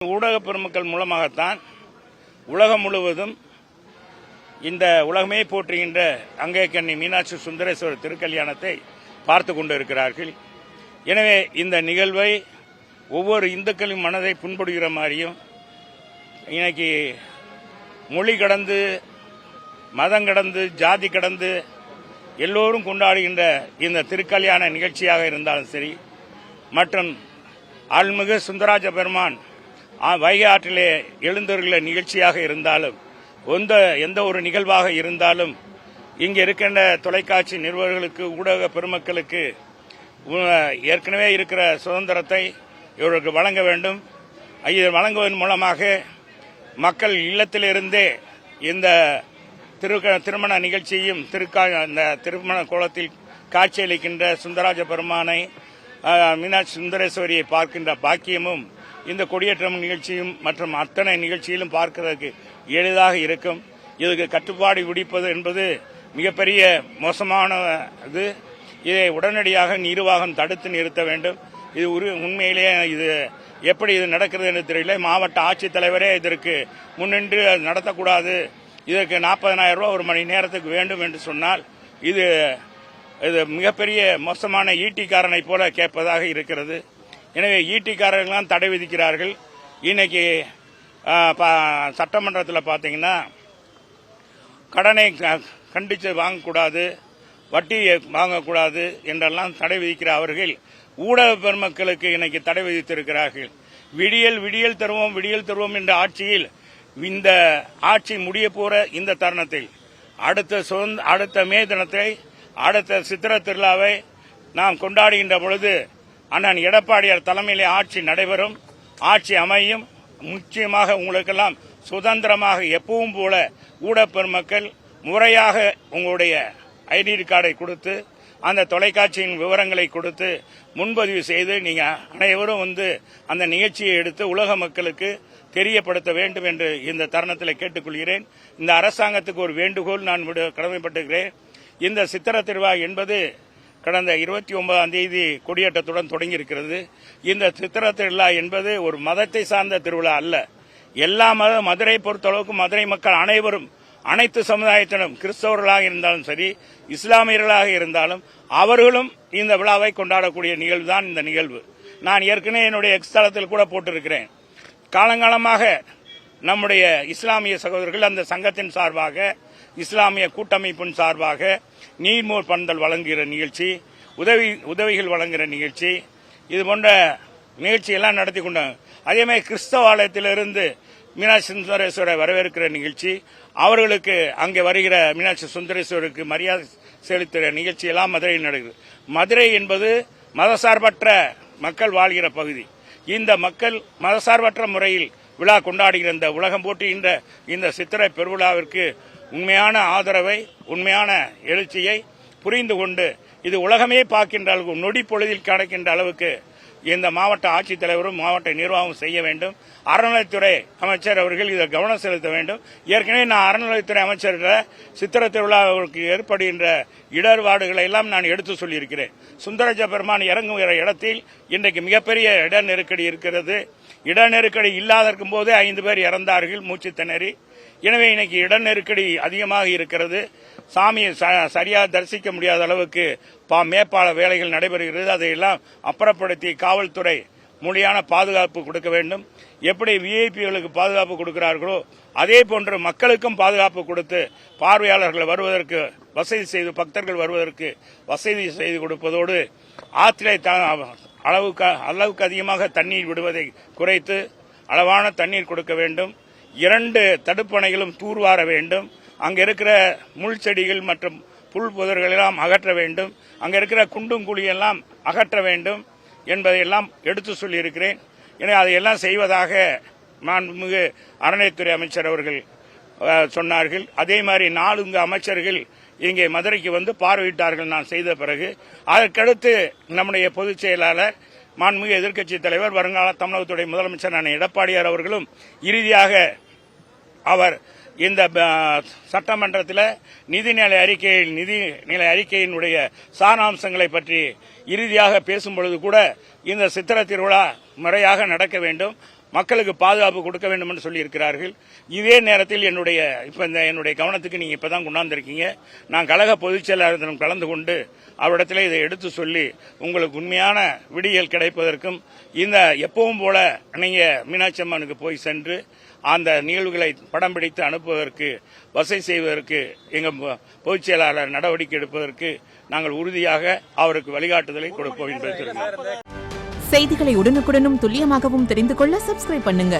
ஊடக பெருமக்கள் மூலமாகத்தான் உலகம் முழுவதும் இந்த உலகமே போற்றுகின்ற அங்கேக்கண்ணி மீனாட்சி சுந்தரேஸ்வரர் திருக்கல்யாணத்தை பார்த்து கொண்டிருக்கிறார்கள். எனவே இந்த நிகழ்வை ஒவ்வொரு இந்துக்களின் மனதை புண்படுகிற மாதிரியும் இன்னைக்கு மொழி கடந்து மதம் கடந்து ஜாதி கடந்து எல்லோரும் கொண்டாடுகின்ற இந்த திருக்கல்யாண நிகழ்ச்சியாக இருந்தாலும் சரி, மற்றும் அருள்மிகு சுந்தராஜ பெருமான் வைகை ஆற்றிலே எழுந்தருகிற நிகழ்ச்சியாக இருந்தாலும் எந்த ஒரு நிகழ்வாக இருந்தாலும் இங்கே இருக்கின்ற தொலைக்காட்சி நிறுவனர்களுக்கு ஊடக பெருமக்களுக்கு ஏற்கனவே இருக்கிற சுதந்திரத்தை இவர்களுக்கு வழங்க வேண்டும். இது வழங்குவதன் மூலமாக மக்கள் இல்லத்திலிருந்தே இந்த திருமண நிகழ்ச்சியும் இந்த திருமண கோலத்தில் காட்சியளிக்கின்ற சுந்தராஜ பெருமானை மீனாட்சி சுந்தரேஸ்வரியை பார்க்கின்ற பாக்கியமும் இந்த கொடியேற்றம் நிகழ்ச்சியும் மற்றும் அத்தனை நிகழ்ச்சியிலும் பார்க்கிறதுக்கு எளிதாக இருக்கும். இதுக்கு கட்டுப்பாடு விதிப்பது என்பது மிகப்பெரிய மோசமான இது. இதை உடனடியாக நிர்வாகம் தடுத்து நிறுத்த வேண்டும். இது உண்மையிலேயே இது எப்படி இது நடக்கிறது என்று தெரியல. மாவட்ட ஆட்சித்தலைவரே இதற்கு முன்னின்று நடத்தக்கூடாது, இதற்கு 40,000 ரூபாய் ஒரு மணி நேரத்துக்கு வேண்டும் என்று சொன்னால் இது மிகப்பெரிய மோசமான ஈட்டிக்காரனை போல கேட்பதாக இருக்கிறது. எனவே ஈட்டிக்காரர்கள்லாம் தடை விதிக்கிறார்கள். இன்னைக்கு சட்டமன்றத்தில் பார்த்தீங்கன்னா கடனை கண்டித்து வாங்கக்கூடாது, வட்டியை வாங்கக்கூடாது என்றெல்லாம் தடை விதிக்கிற அவர்கள் ஊடக பெருமக்களுக்கு இன்னைக்கு தடை விதித்திருக்கிறார்கள். விடியல் தருவோம் என்ற ஆட்சியில் இந்த ஆட்சி முடிய போற இந்த தருணத்தில் அடுத்த மே தினத்தை அடுத்த சித்திரை திருவிழாவை நாம் கொண்டாடுகின்ற பொழுது அண்ணன் எடப்பாடியார் தலைமையிலே ஆட்சி நடைபெறும், ஆட்சி அமையும். நிச்சயமாக உங்களுக்கெல்லாம் சுதந்திரமாக எப்பவும் போல ஊடக பெருமக்கள் முறையாக உங்களுடைய ஐடி கார்டை கொடுத்து அந்த தொலைக்காட்சியின் விவரங்களை கொடுத்து முன்பதிவு செய்து நீங்க அனைவரும் அந்த நிகழ்ச்சியை எடுத்து உலக மக்களுக்கு தெரியப்படுத்த வேண்டும் என்று இந்த தருணத்தில் கேட்டுக்கொள்கிறேன். இந்த அரசாங்கத்துக்கு ஒரு வேண்டுகோள் நான் கடமைப்பட்டிருக்கிறேன். இந்த சித்திரை திருவிழா என்பது கடந்த 29ஆம் தேதி கொடியேற்றத்துடன் தொடங்கியிருக்கிறது. இந்த சித்திரை திருவிழா என்பது ஒரு மதத்தை சார்ந்த திருவிழா அல்ல. எல்லா மதுரை பொறுத்தளவுக்கு மதுரை மக்கள் அனைவரும் அனைத்து சமுதாயத்தினரும் கிறிஸ்தவர்களாக இருந்தாலும் சரி, இஸ்லாமியர்களாக இருந்தாலும் அவர்களும் இந்த விழாவை கொண்டாடக்கூடிய நிகழ்வு தான் இந்த நிகழ்வு. நான் ஏற்கனவே என்னுடைய எக்ஸ் தளத்தில் கூட போட்டிருக்கிறேன். காலங்காலமாக நம்முடைய இஸ்லாமிய சகோதரர்கள் அந்த சங்கத்தின் சார்பாக, இஸ்லாமிய கூட்டமைப்பின் சார்பாக நீர்மோர் பந்தல் வழங்குகிற நிகழ்ச்சி, உதவிகள் வழங்குகிற நிகழ்ச்சி, இது போன்ற நிகழ்ச்சியெல்லாம் நடத்தி கொண்டாங்க. அதேமாதிரி கிறிஸ்தவ ஆலயத்திலிருந்து மீனாட்சி சுந்தரேஸ்வரை வரவேற்கிற நிகழ்ச்சி, அவர்களுக்கு அங்கே வருகிற மீனாட்சி சுந்தரேஸ்வருக்கு மரியாதை செலுத்துகிற நிகழ்ச்சி எல்லாம் மதுரையில் நடக்குது. மதுரை என்பது மதசார்பற்ற மக்கள் வாழ்கிற பகுதி. இந்த மக்கள் மதசார்பற்ற முறையில் விழா கொண்டாடுகிற இந்த உலகம் போற்றுகின்ற இந்த சித்திரை பெருவிழாவிற்கு உண்மையான ஆதரவை, உண்மையான எழுச்சியை புரிந்து கொண்டு இது உலகமே பார்க்கின்ற அளவுக்கு, நொடி பொழுதில் கிடைக்கின்ற அளவுக்கு இந்த மாவட்ட ஆட்சித்தலைவரும் மாவட்ட நிர்வாகம் செய்ய வேண்டும். அறநிலைத்துறை அமைச்சர் அவர்கள் இதில் கவனம் செலுத்த வேண்டும். ஏற்கனவே நான் அறநிலைத்துறை அமைச்சரிடம் சித்திரை திருவிழாவுக்கு ஏற்படுகின்ற இடர்பாடுகளை எல்லாம் நான் எடுத்து சொல்லியிருக்கிறேன். சுந்தரராஜ பெருமான் இறங்குகிற இடத்தில் இன்றைக்கு மிகப்பெரிய இட நெருக்கடி இருக்கிறது. இட நெருக்கடி இல்லாதிருக்கும் போதே 5 பேர் இறந்தார்கள் மூச்சு திணறி. எனவே இன்னைக்கு இட நெருக்கடி அதிகமாக இருக்கிறது. சாமியை சரியாக தரிசிக்க முடியாத அளவுக்கு மேற்பால வேலைகள் நடைபெறுகிறது. அதையெல்லாம் அப்புறப்படுத்தி காவல்துறை முறையான பாதுகாப்பு கொடுக்க வேண்டும். எப்படி விஐபிகளுக்கு பாதுகாப்பு கொடுக்கிறார்களோ அதே போன்று மக்களுக்கும் பாதுகாப்பு கொடுத்து பார்வையாளர்கள் வருவதற்கு வசதி செய்து, பக்தர்கள் வருவதற்கு வசதி செய்து கொடுப்பதோடு ஆற்றிலே அளவுக்கு அதிகமாக தண்ணீர் விடுவதை குறைத்து அளவான தண்ணீர் கொடுக்க வேண்டும். 2 தடுப்பணைகளும் தூர்வார வேண்டும். அங்க இருக்கிற முள் செடிகள் மற்றும் புல் புதர்கள் எல்லாம் அகற்ற வேண்டும். அங்க இருக்கிற குண்டும் குழியெல்லாம் அகற்ற வேண்டும் என்பதையெல்லாம் எடுத்து சொல்லியிருக்கிறேன். எனவே அதையெல்லாம் செய்வதாக மாண்புமிகு அறநிலையத்துறை அமைச்சர் அவர்கள் சொன்னார்கள். அதே மாதிரி 4 அமைச்சர்கள் இங்கே மதுரைக்கு வந்து பார்வையிட்டார்கள் நான் செய்த பிறகு. அதற்கடுத்து நம்முடைய பொதுச் செயலாளர், மாண்புமிகு எதிர்க்கட்சித் தலைவர், வருங்கால தமிழகத்துடைய முதலமைச்சர் எடப்பாடியார் அவர்களும் இறுதியாக அவர் இந்த சட்டமன்றத்தில் நிதிநிலை அறிக்கையினுடைய சாராம்சங்களை பற்றி இறுதியாக பேசும்பொழுது கூட இந்த சித்திரை திருவிழா முறையாக நடக்க வேண்டும். மக்களுக்கு பாதுகாப்பு கொடுக்க வேண்டும் என்று சொல்லியிருக்கிறார்கள். இதே நேரத்தில் என்னுடைய கவனத்துக்கு நீங்க இப்பதான் கொண்டாந்திருக்கீங்க. நான் கழக பொதுச் செயலாளரிடம் கலந்து கொண்டு அவரிடத்தில் இதை எடுத்து சொல்லி உங்களுக்கு உண்மையான விடியல் கிடைப்பதற்கும் இந்த எப்பவும் போல நீங்க மீனாட்சி அம்மனுக்கு போய் சென்று அந்த நிகழ்வுகளை படம் பிடித்து அனுப்புவதற்கு வசதி செய்வதற்கு எங்க பொதுச் செயலாளர் நடவடிக்கை எடுப்பதற்கு நாங்கள் உறுதியாக அவருக்கு வழிகாட்டுதலை கொடுப்போம் என்பதை தெரிவிக்கிறோம். செய்திகளை உடனுக்குடனும் துல்லியமாகவும் தெரிந்து கொள்ள சப்ஸ்கிரைப் பண்ணுங்க.